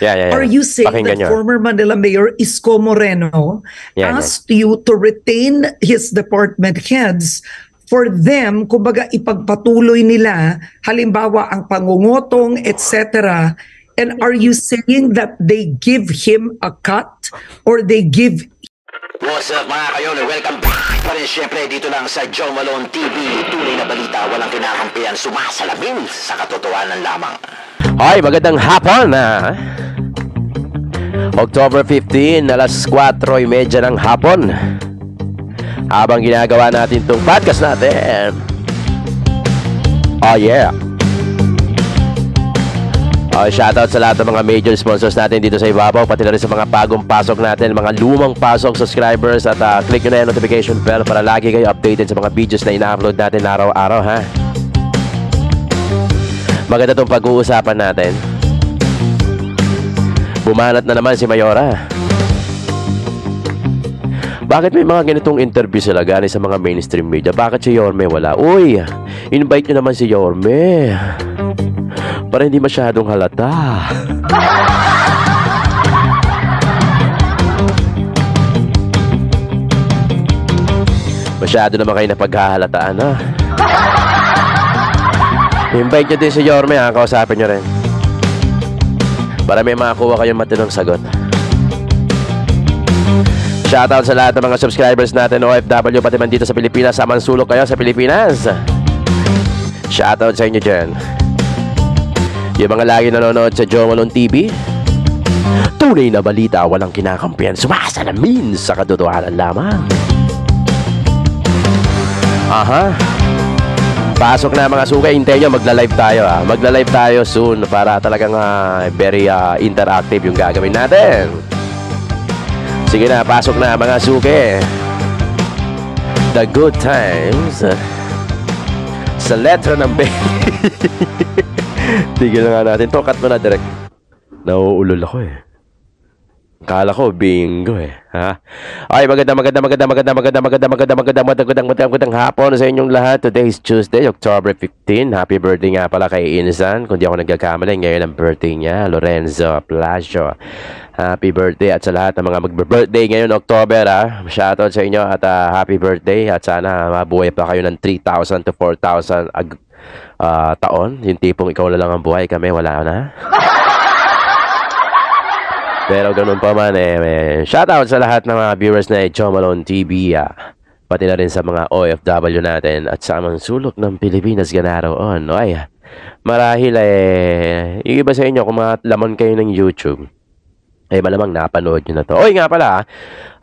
Are you saying that former Manila Mayor Isko Moreno asked you to retain his department heads for them, kumbaga ipagpatuloy nila, halimbawa ang pangungutong, etc. And are you saying that they give him a cut or they give... What's up mga kayon? Welcome back pa rin syempre dito lang sa Joe Malone TV. Tunay na balita, walang kinakampihan, sumasalamin sa katotohanan lamang. Ay, magandang hapon October 15, alas 4:30 ng hapon. Habang ginagawa natin itong podcast natin. Oh yeah. Shoutout sa lahat ng mga major sponsors natin dito sa ibabaw, pati na rin sa mga bagong pasok natin, mga lumang pasok subscribers, at click nyo na yung notification bell para lagi kayo updated sa mga videos na ina-upload natin araw-araw, ha? Maganda itong pag-uusapan natin. Bumanat na naman si Mayora. Bakit may mga ganitong interview sila galing sa mga mainstream media? Bakit si Yorme wala? Uy, invite nyo naman si Yorme para hindi masyadong halata. Masyado naman kayo napaghahalataan, ha? Invite nyo din si Yorme, ha? Kausapin nyo rin para may makakuha kayong matinong sagot. Shoutout sa lahat ng mga subscribers natin, OFW, pati man dito sa Pilipinas. Sa mansulok kayo sa Pilipinas. Shoutout sa inyo dyan. Yung mga lagi nanonood sa Joe Malone TV, tunay na balita, walang kinakampihan, sumasalamin sa katotohanan lamang. Pasok na mga suka, hintayin nyo, magla-live tayo, ha? Magla-live tayo soon para talagang very interactive yung gagawin natin. Sige na, pasok na mga suke. The good times sa letra ng B. Tigil na nga natin. Cut mo na direct. Nauulol ako Kala ko bingo ha? Ay, magandang hapon sa inyong lahat. Today is Tuesday, October 15. Happy birthday nga pala kay Insan, kung di ako nagkakamali. Ngayon ang birthday niya, Lorenzo Palacio. Happy birthday at sa lahat ng mga mag-birthday ngayon October, ha? Shoutout sa inyo at happy birthday, at sana mabuhay pa kayo ng 3,000 to 4,000 taon. Yung tipong ikaw na lang ang buhay, kami wala na. Pero ganun pa man shoutout sa lahat ng mga viewers na Joe Malone TV, pati na rin sa mga OFW natin at sa mga sulok ng Pilipinas ganaroon. Ay, marahil yung iba sa inyo, kung mga laman kayo ng YouTube, malamang napanood nyo na to. Oy nga pala,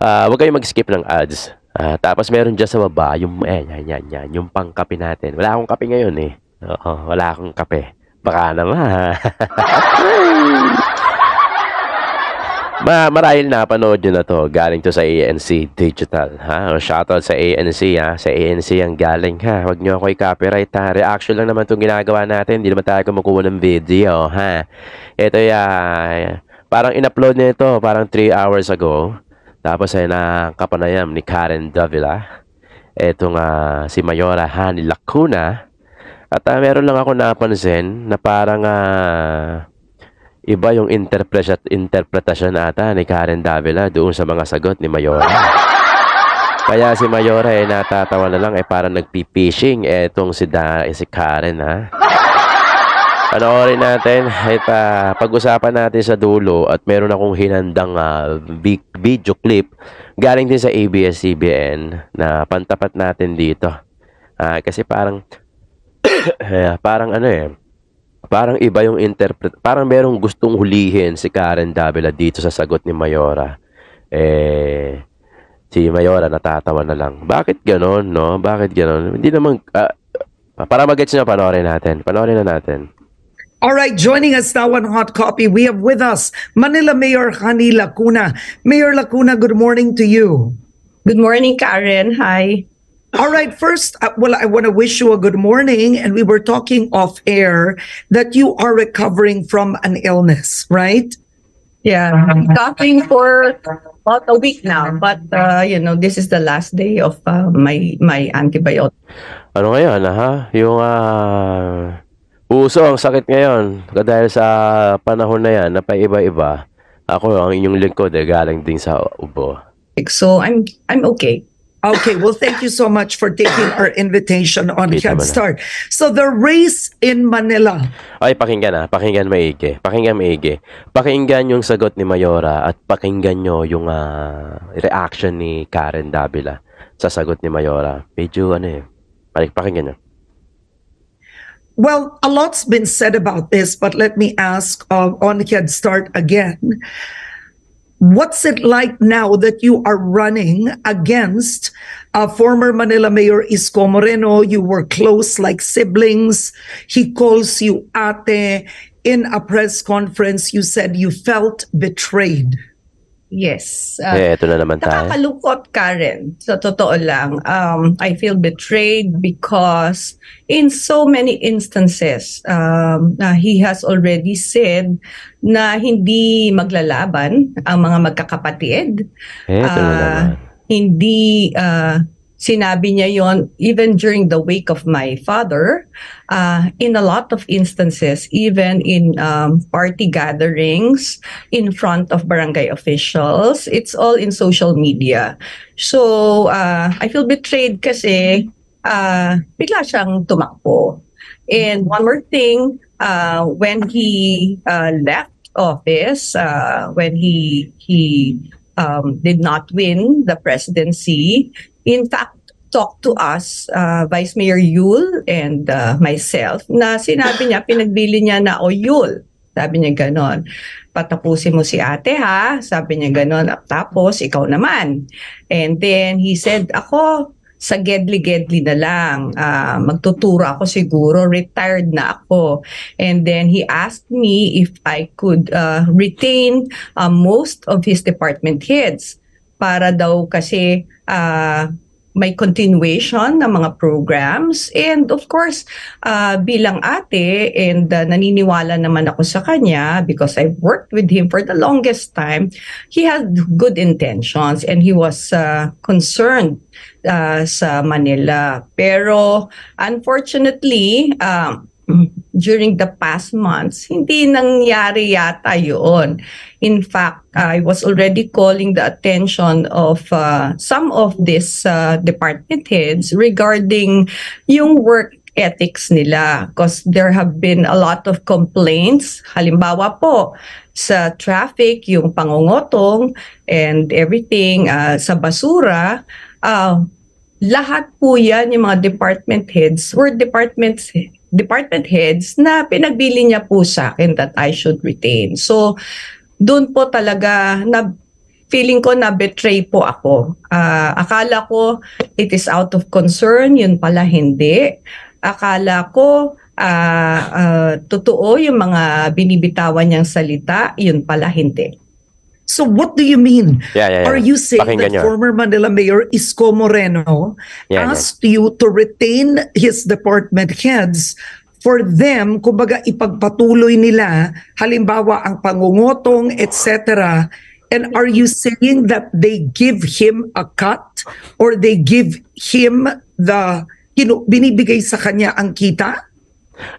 huwag kayong mag-skip ng ads. Tapos meron dyan sa baba yung yung pangkape natin. Wala akong kape ngayon Oo, wala akong kape. Baka naman. Marahil napanood nyo na to. Galing to sa ANC Digital, ha? Shoutout sa ANC, ha? Sa ANC ang galing, ha? Huwag nyo ako i-copyright, ha? Reaction lang naman itong ginagawa natin. Hindi naman tayo kumukuha ng video, ha? Ito parang in-upload nito parang 3 hours ago. Tapos nakapanayam ni Karen Davila. Etong si Mayora Hani Lacuna. At meron lang ako napansin na parang iba yung interpretasyon ata ni Karen Davila doon sa mga sagot ni Mayora. Kaya si Mayora natatawa na lang, parang nagpipishing etong si Karen, ha? Panoorin natin at pag-usapan natin sa dulo, at meron akong hinandang video clip galing din sa ABS-CBN na pantapat natin dito. Kasi parang parang parang iba yung parang merong gustong hulihin si Karen Davila dito sa sagot ni Mayora. Si Mayora natatawa na lang. Bakit ganon, no? Bakit ganon? Hindi naman para mag-gets na, panoorin na natin. All right, joining us now on Hot Copy, we have with us Manila Mayor Hani Lacuna. Mayor Lacuna, good morning to you. Good morning, Karen. Hi. All right, first, I want to wish you a good morning. And we were talking off air that you are recovering from an illness, right? Yeah, coughing for about a week now. But, this is the last day of my antibiotic. Ano ngayon, ha? Yung Uso ang sakit ngayon. Dahil sa panahon na yan, na paiba-iba, ako ang inyong lingkod galing din sa ubo. So I'm okay. Okay, well, thank you so much for taking our invitation on Head Start. So the race in Manila. Ay, pakinggan maigi. Pakinggan yung sagot ni Mayora at pakinggan nyo yung reaction ni Karen Davila sa sagot ni Mayora. Medyo pakinggan nyo. Well, a lot's been said about this, but let me ask on Head Start again. What's it like now that you are running against former Manila Mayor Isko Moreno? You were close like siblings. He calls you ate. In a press conference, you said you felt betrayed. Yes. Ito na naman tayo. Nakakalungkot, Karen. Sa totoo lang, I feel betrayed because in so many instances, he has already said na hindi maglalaban ang mga magkakapatid. Ito na naman. Hindi sinabi niya yon even during the wake of my father. In a lot of instances, even in party gatherings in front of barangay officials, it's all in social media. So I feel betrayed kasi bigla siyang tumakbo. And one more thing, when he left office, when he did not win the presidency, in fact, talked to us, Vice Mayor Yul and myself, na sinabi niya, pinagbili niya na, Yul, sabi niya ganon, patapusin mo si ate ha, sabi niya ganon, tapos ikaw naman. And then he said, ako, sa gedli-gedli na lang, magtuturo ako siguro, retired na ako. And then he asked me if I could retain most of his department heads para daw kasi may continuation ng mga programs. And of course, bilang ate, and naniniwala naman ako sa kanya because I've worked with him for the longest time, he had good intentions and he was concerned sa Manila. Pero unfortunately, during the past months, hindi nangyari yata yun. In fact, I was already calling the attention of some of these department heads regarding yung work ethics nila because there have been a lot of complaints. Halimbawa po, sa traffic, yung pangungotong and everything, sa basura, lahat po yan, yung mga department heads were department heads na pinagbili niya po sa akin that I should retain. So, doon po talaga na feeling ko na betray po ako. Akala ko it is out of concern, yun pala hindi. Akala ko totoo yung mga binibitawan niyang salita, yun pala hindi. So what do you mean? Yeah. Are you saying Pakinggan that nyo. former Manila Mayor Isko Moreno asked you to retain his department heads for them, kumbaga ipagpatuloy nila, halimbawa ang pangungotong, etc. And are you saying that they give him a cut or they give him binibigay sa kanya ang kita?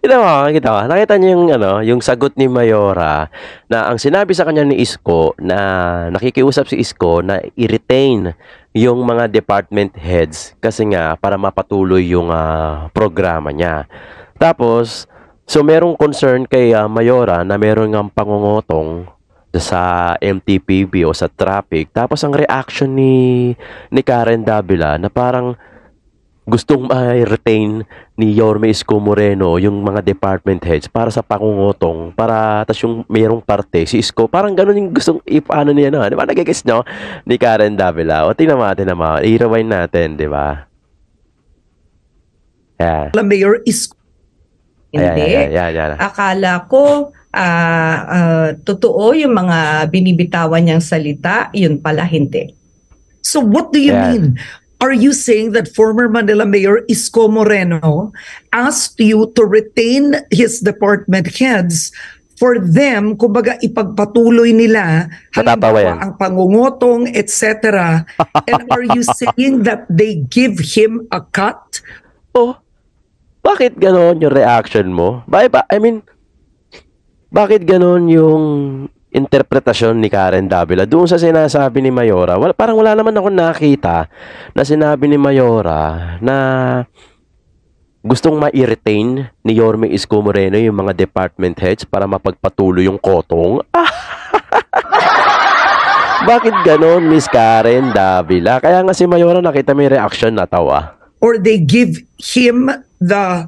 Nakita niyo yung sagot ni Mayora na ang sinabi sa kanya ni Isko na nakikiusap si Isko na i-retain yung mga department heads kasi nga para mapatuloy yung programa niya. Tapos, so merong concern kay Mayora na meron ng pangungotong sa MTPB o sa traffic. Tapos ang reaction ni Karen Davila na parang gustong ma-retain ni Yorme Isko Moreno yung mga department heads para sa pangungotong, para tas yung mayroong parte si Isko, parang gano'n yung gustong ipaano niya, no? Di ba, nagigis nyo ni Karen Davila? O tingnan naman, i-rewind natin, di ba? Yeah. Mayor Isko. Hindi. Yeah. Akala ko totoo yung mga binibitawan niyang salita, yun pala hindi. So what do you mean? Are you saying that former Manila Mayor Isko Moreno asked you to retain his department heads for them, kumbaga ipagpatuloy nila, halimbawa ang pangungotong, etc. And are you saying that they give him a cut? Bakit ganon yung reaction mo? Bakit ganon yung interpretasyon ni Karen Davila doon sa sinasabi ni Mayora? Parang wala naman ako nakita na sinabi ni Mayora na gustong ma-retain ni Yorme Isko Moreno yung mga department heads para mapagpatuloy yung kotong. Bakit ganon, Miss Karen Davila? Kaya nga si Mayora nakita may reaction, natawa. Or they give him the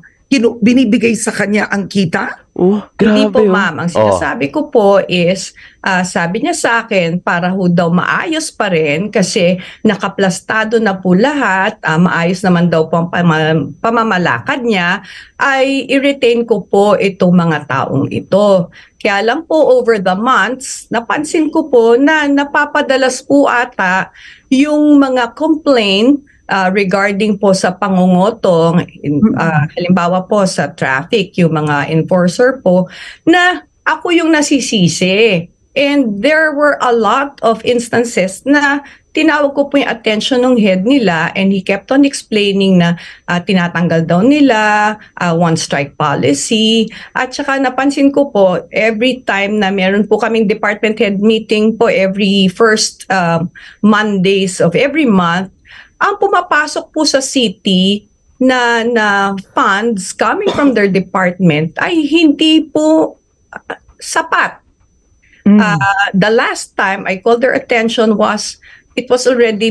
binibigay sa kanya ang kita? Oh, grabe. Hindi po, ma'am. Ang sinasabi ko po is, sabi niya sa akin, para ho daw maayos pa rin kasi nakaplastado na po lahat, maayos naman daw po ang pamamalakad niya, ay i-retain ko po itong mga taong ito. Kaya lang po over the months, napansin ko po na napapadalas po ata yung mga complaint regarding po sa pangungutong, halimbawa po sa traffic, yung mga enforcer po, na ako yung nasisisi. And there were a lot of instances na tinawag ko po yung attention ng head nila and he kept on explaining na tinatanggal daw nila, one strike policy. At saka napansin ko po, every time na meron po kaming department head meeting po every first Mondays of every month, ang pumapasok po sa city na funds coming from their department ay hindi po sapat. The last time I called their attention it was already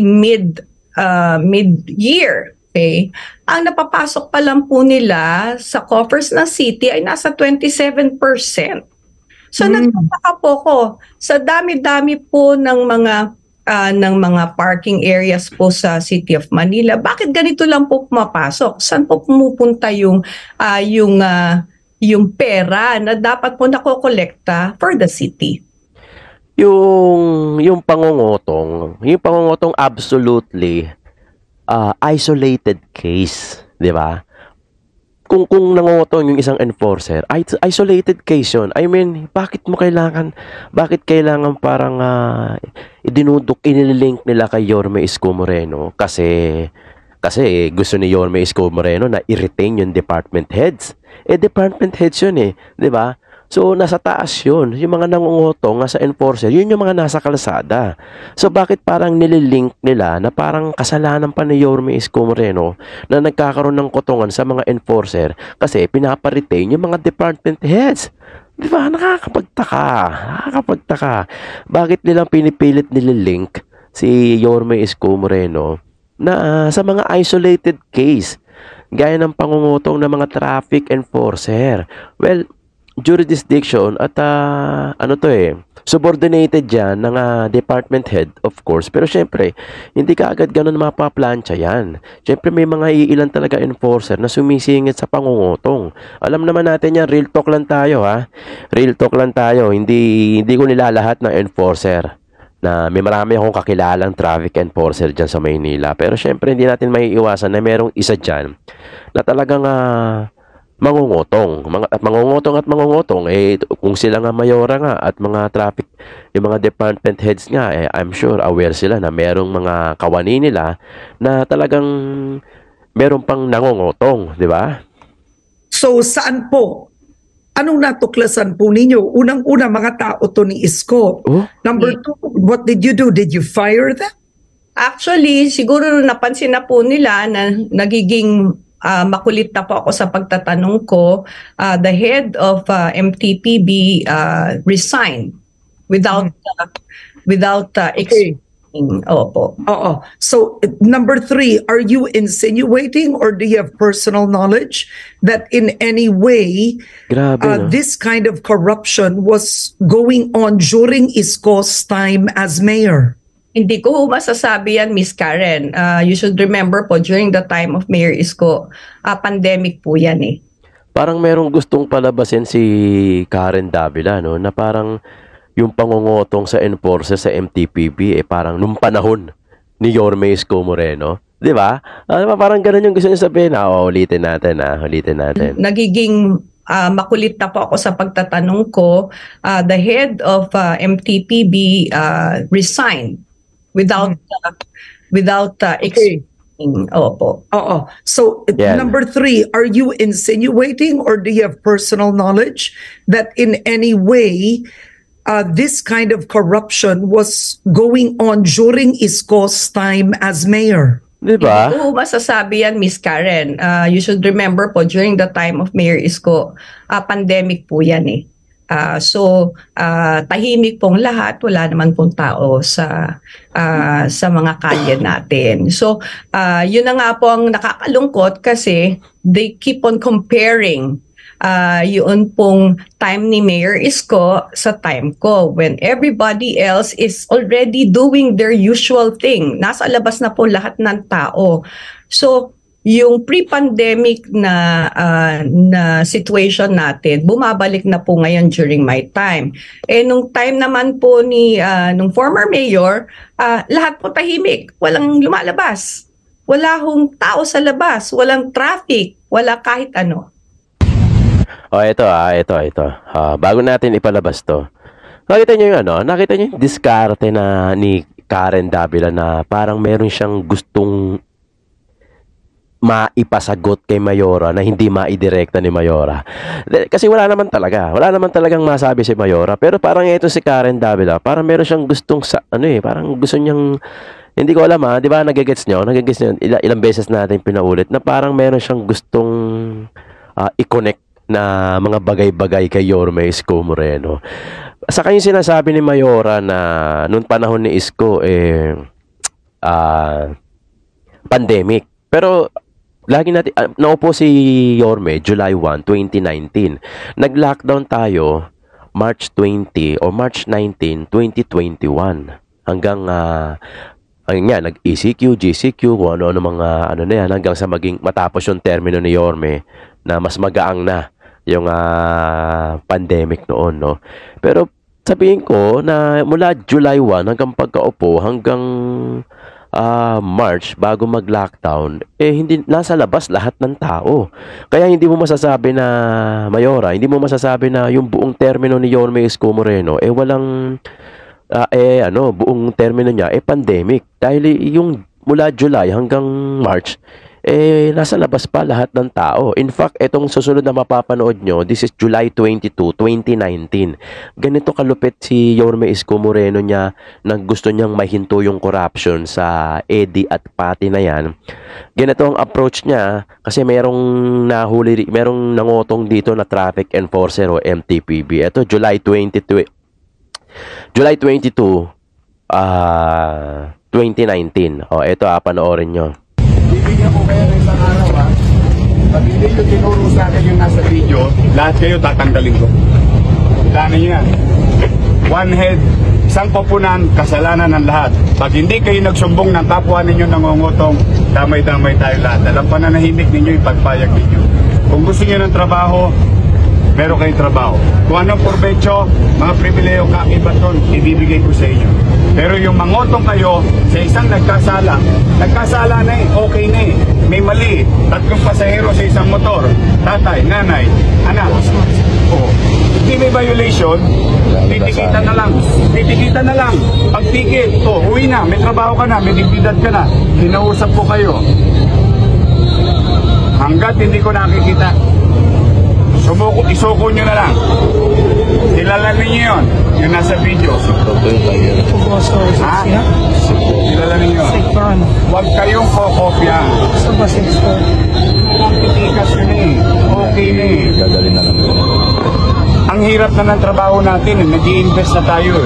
mid-year. Okay? Ang napapasok pa lang po nila sa coffers ng city ay nasa 27%. So nagtataka po ko sa dami-dami po ng mga parking areas po sa City of Manila. Bakit ganito lang po pumapasok? Saan po pumupunta yung pera na dapat po nakokolekta for the city? Yung pangungutong absolutely isolated case, 'di ba? Kung nangungutong yung isang enforcer, isolated case yun. I mean, bakit kailangan parang inililink nila kay Yorme Isko Moreno? Kasi gusto ni Yorme Isko Moreno na i-retain yung department heads. Department heads yun 'di ba? So, nasa taas yun. Yung mga nangungutong, nasa enforcer, yun yung mga nasa kalsada. So, bakit parang nililink nila na parang kasalanan pa ni Yorme Isko Moreno na nagkakaroon ng kotongan sa mga enforcer kasi pinaparetain yung mga department heads? Di ba? Nakakapagtaka. Bakit nilang pinipilit nililink si Yorme Isko Moreno na sa mga isolated case gaya ng pangungutong ng mga traffic enforcer? Well, jurisdiction at subordinated yan ng department head, of course. Pero syempre, hindi ka agad ganun mapaplansya yan. Syempre, may mga iilan talaga enforcer na sumisingit sa pangungutong. Alam naman natin yan, real talk lang tayo, ha? Real talk lang tayo. Hindi ko nilalahat ng enforcer na may marami akong kakilalang traffic enforcer dyan sa Maynila. Pero syempre, hindi natin maiiwasan na merong isa dyan na talagang mangungutong kung sila nga mayora nga at mga traffic, yung mga department heads nga, I'm sure aware sila na merong mga kawani nila na talagang meron pang nangungutong, di ba? So saan po? Anong natuklasan po ninyo? Unang-una, mga tao to ni Isko. Number two, what did you do? Did you fire them? Actually, siguro napansin na po nila na nagiging makulit na po ako sa pagtatanong ko. The head of MTPB resigned without explaining. Opo. So number three, are you insinuating or do you have personal knowledge that in any way this kind of corruption was going on during Isko's time as mayor? Hindi ko masasabi yan, Miss Karen. You should remember po, during the time of Mayor Isko, pandemic po yan Parang merong gustong palabasin si Karen Davila, no? Na parang yung pangungutong sa enforcer sa MTPB, parang nung panahon ni Yorme Isko Moreno. Di ba? Parang ganun yung gusto niya sabihin. Ulitin natin. Nagiging makulit na po ako sa pagtatanong ko. The head of MTPB resigned without explaining. Opo. Oo. So, number 3, are you insinuating or do you have personal knowledge that in any way this kind of corruption was going on during Isko's time as mayor? Diba? Hindi ko masasabi yan, Miss Karen. You should remember po, during the time of Mayor Isko, pandemic po yan eh. So tahimik pong lahat, wala naman pong tao sa mga kalye natin. So yun na nga po ang nakakalungkot kasi they keep on comparing yun pong time ni Mayor Isko sa time ko when everybody else is already doing their usual thing. Nasa labas na po lahat ng tao. So yung pre-pandemic na situation natin, bumabalik na po ngayon during my time. Nung time naman po ni nung former mayor, lahat po tahimik, walang lumalabas. Wala hong tao sa labas, walang traffic, wala kahit ano. Ito. Bago natin ipalabas to. Nakita niyo yung nakita niyo yung diskarte na ni Karen Davila na parang meron siyang gustong maipasagot kay Mayora na hindi maidirekta ni Mayora. Kasi wala naman talagang masabi si Mayora. Pero parang ito si Karen Davila, parang meron siyang gustong parang gusto niyang, hindi ko alam di ba nagigets niyo? Ilang beses natin pinaulit na parang meron siyang gustong i-connect na mga bagay-bagay kay Yorme Isko Moreno. Sa kanya sinasabi ni Mayora na noong panahon ni Isko pandemic. Pero lagi natin, naupo si Yorme July 1, 2019. Nag-lockdown tayo March 20 o March 19, 2021. Hanggang, nag-ECQ, GCQ, kung ano-ano mga, na yan, hanggang sa matapos yung termino ni Yorme na mas magaang na yung pandemic noon, no? Pero sabihin ko na mula July 1 hanggang pagkaupo, hanggang March bago mag-lockdown, hindi nasa labas lahat ng tao. Kaya hindi mo masasabi na Mayora, hindi mo masasabi na yung buong termino ni Yorme Isko Moreno walang buong termino niya pandemic. Dahil yung mula July hanggang March nasa labas pa lahat ng tao. In fact, itong susunod na mapapanood nyo, this is July 22, 2019. Ganito kalupit si Yorme Isko Moreno niya na gusto niyang mahinto yung corruption sa Eddie at Patty na yan. Ganito ang approach niya kasi merong nangotong dito na traffic enforcer o MTPB. Ito, July 22, 2019. Ito, panoorin nyo. Bibigyan ko kayo ng isang araw pag hindi nyo tinuro sa akin yung nasa video, lahat kayo tatanggalin ko. Tandaan niyo yan. One head, isang koponan, kasalanan ng lahat. Pag hindi kayo nagsumbong ng kapwa ninyo nangungutong, damay-damay tayo lahat. Alam pananahimik ninyo, ipagpayag ninyo. Kung gusto niyo ng trabaho, meron kayong trabaho. Kung anong provecho, mga pribileyo, kaibaton, ibibigay ko sa inyo. Pero yung mangotong kayo sa isang nagkasala na okay na may mali, 3 pasahero sa isang motor, tatay, nanay, anak. Hindi may violation, titikitan na lang. Pag tikit, uwi na, may trabaho ka na, may dignidad ka na, kinausap ko kayo. Hanggat hindi ko nakikita, isuko nyo na lang. Kilala ninyo yun, yung nasa video. Kilala ninyo. Huwag kayong kokopya. Titikas yun okay na Ang hirap na ng trabaho natin, nag-i-invest na tayo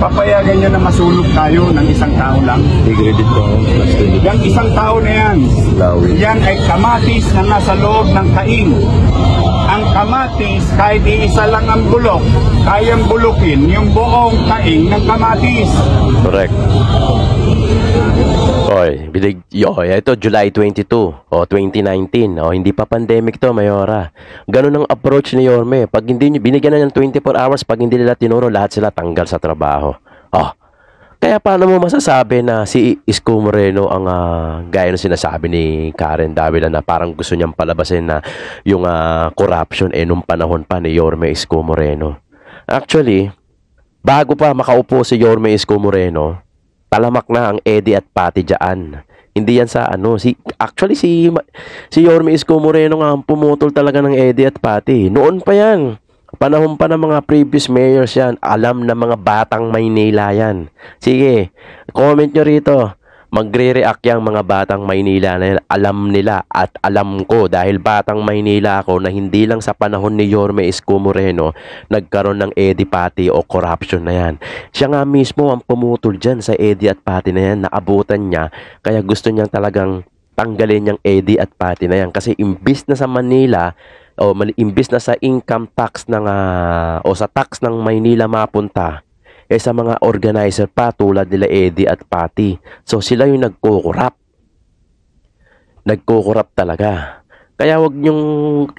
Papayagan nyo na masulog tayo ng isang tao lang. Yang isang tao na yan, yan ay kamatis na nasa loob ng kain. Ang kamatis, kahit iisa lang ang bulok, kayang bulukin yung buong kain ng kamatis. Correct. Ito July 22 2019. Hindi pa pandemic to, Mayora. Ganun ang approach ni Yorme. Pag hindi binigyan na ng 24 hours, pag hindi nila tinuro, lahat sila tanggal sa trabaho. Kaya paano mo masasabi na si Isko Moreno ang gaya ng sinasabi ni Karen Davila na parang gusto niyang palabasin na yung corruption nung panahon pa ni Yorme Isko Moreno? Actually, bago pa makaupo si Yorme Isko Moreno, talamak na ang Eddie at Patty dyan. Hindi yan sa ano. Actually, si Yorme Isko Moreno nga ang pumutol talaga ng Eddie at Patty. Noon pa yan. Panahon pa ng mga previous mayors yan. Alam na mga batang Maynila yan. Sige, comment nyo rito. Magre-react yung mga batang Maynila na alam nila at alam ko dahil batang Maynila ako na hindi lang sa panahon ni Yorme Isko Moreno nagkaroon ng Eddie Patty o corruption na yan. Siya nga mismo ang pumutol dyan sa Eddie at Patty na yan, naabutan niya, kaya gusto niyang talagang tanggalin yung Eddie at Patty na yan kasi imbis na sa Manila o imbis na sa income tax ng o sa tax ng Maynila mapunta sa mga organizer pa tulad nila Eddie at Patty. So sila yung nagko-corrupt. Nagko-corrupt talaga. Kaya wag nyong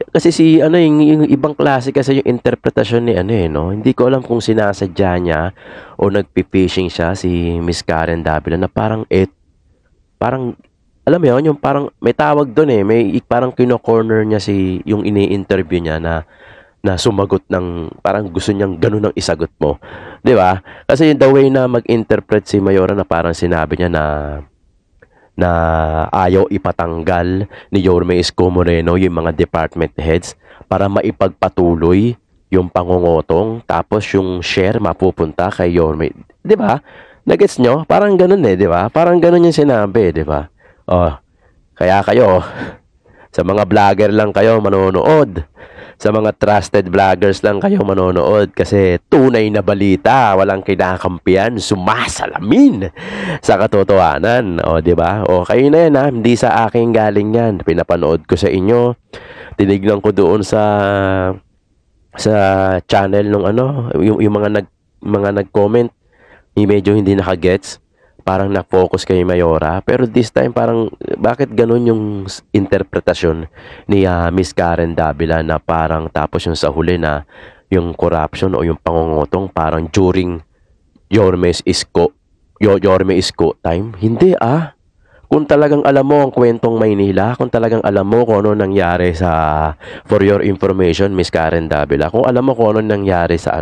kasi yung ibang klase kasi yung interpretasyon ni no. Hindi ko alam kung sinasadya niya o nagpi-fishing siya si Miss Karen Davila na parang alam mo yun, yung parang may tawag doon may parang kino-corner niya yung ini-interview niya na sumagot ng parang gusto niyang ganun ang isagot mo. 'Di ba? Kasi the way na mag-interpret si Mayora na parang sinabi niya na ayaw ipatanggal ni Yorme Isko Moreno yung mga department heads para maipagpatuloy yung pangungutong tapos yung share mapupunta kay Yorme. 'Di ba? Nagets nyo? Parang ganun 'di ba? Parang ganun yung sinabi, 'di ba? Oh. Kaya kayo sa mga vlogger lang kayo manonood. Sa mga trusted vloggers lang kayo manonood kasi tunay na balita, walang kinakampihan, sumasalamin sa katotohanan. O, di ba? O, kayo na yan, hindi sa akin galing yan. Pinapanood ko sa inyo. Tinignan ko doon sa channel nung yung mga nag-comment, medyo hindi nakagets. Parang na-focus kay Mayora. Pero this time parang bakit ganun yung interpretasyon ni Miss Karen Davila na parang tapos yung sa huli na yung corruption o yung pangungutong parang during Yorme Isko time? Hindi Kung talagang alam mo ang kwentong Maynila, kung talagang alam mo kung ano nangyari for your information, Miss Karen Davila, kung alam mo kung ano nangyari sa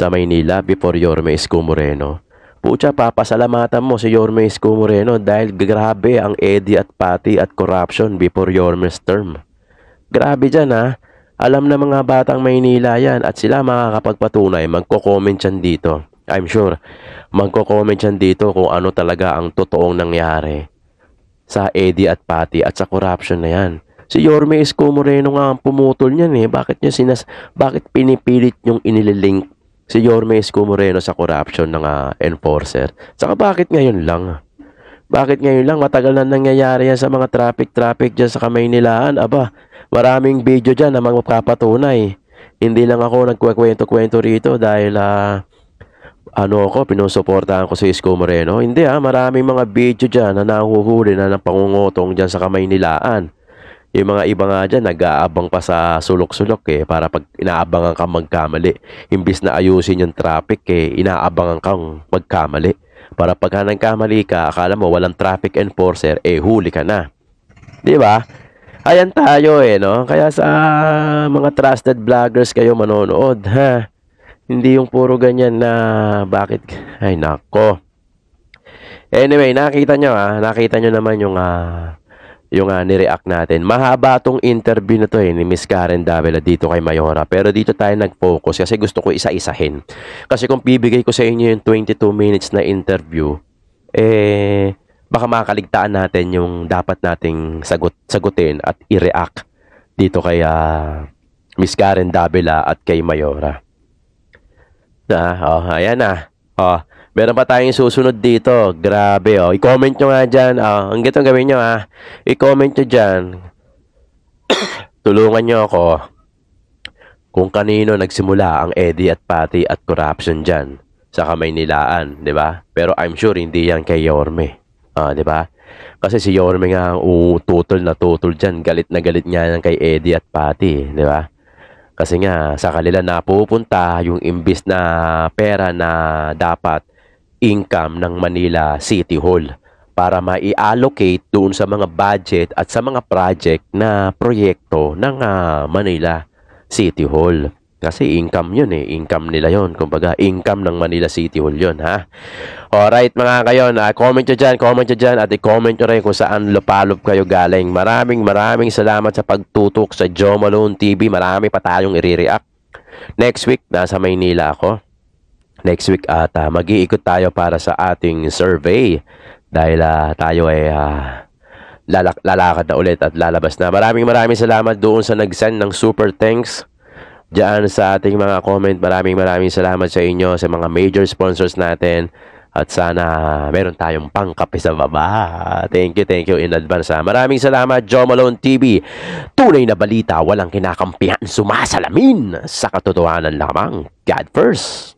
Maynila before Yorme Isko Moreno, pucha, papasalamatan mo si Yorme Isko Moreno dahil grabe ang Eddie at Patty at corruption before Yorme's term. Grabe dyan Alam na mga batang Maynila yan at sila makakapagpatunay. Magko-comment yan dito. I'm sure. Magko-comment yan dito kung ano talaga ang totoong nangyari sa Eddie at Patty at sa corruption na yan. Si Yorme Isko Moreno nga ang pumutol niyan Bakit pinipilit yung inililink si Yorme Isko Moreno sa corruption ng enforcer? Saka bakit ngayon lang? Bakit ngayon lang? Matagal na nangyayari yan sa mga traffic dyan sa Kamaynilaan. Aba, maraming video dyan na magpapatunay. Hindi lang ako nagkukwento-kwento rito dahil pinusuportahan ko si Isko Moreno. Hindi maraming mga video dyan na nahuhuli na ng pangungutong dyan sa Kamaynilaan. Yung mga iba nga dyan, nag-aabang pa sa sulok-sulok para pag inaabangan kang magkamali. Imbis na ayusin yung traffic inaabangan kang magkamali. Para pagka nagkamali ka, akala mo walang traffic enforcer, huli ka na. Di ba? Ayan tayo no? Kaya sa mga trusted vloggers kayo manonood, Hindi yung puro ganyan na bakit, ay nako. Anyway, nakita nyo naman yung nireact natin. Mahaba tong interview na to ni Miss Karen Davila dito kay Mayora. Pero dito tayo nag-focus kasi gusto ko isa-isahin. Kasi kung bibigay ko sa inyo yung 22 minutes na interview, baka makaligtaan natin yung dapat nating sagutin at i-react dito kay Miss Karen Davila at kay Mayora. Ayan meron pa tayong susunod dito. Grabe, I-comment nyo nga dyan. Ang ganitong gawin nyo, I-comment nyo dyan. Tulungan nyo ako kung kanino nagsimula ang Eddie at Patty at corruption dyan sa Kamaynilaan, di ba? Pero I'm sure hindi yan kay Yorme. Di ba? Kasi si Yorme nga tutol na tutol dyan. Galit na galit nga yan kay Eddie at Patty, di ba? Kasi nga, sa kanila napupunta yung imbis na pera na dapat income ng Manila City Hall para mai-allocate doon sa mga budget at sa mga project na proyekto ng Manila City Hall. Kasi income yun eh. Income nila yun. Kumbaga, income ng Manila City Hall yun, ha? Alright, mga kayon. Comment nyo dyan. At i-comment nyo rin kung saan lupalop kayo galing. Maraming salamat sa pagtutok sa Joe Malone TV. Marami pa tayong i-react. Next week, nasa Maynila ako. Next week at mag-iikot tayo para sa ating survey. Dahil tayo ay lalakad na ulit at lalabas na. Maraming salamat doon sa nag-send ng super thanks diyan sa ating mga comment. Maraming salamat sa inyo, sa mga major sponsors natin. At sana meron tayong pangkape sa baba. Thank you in advance. Maraming salamat, Joe Malone TV. Tunay na balita, walang kinakampihan, sumasalamin sa katotohanan lamang. God first.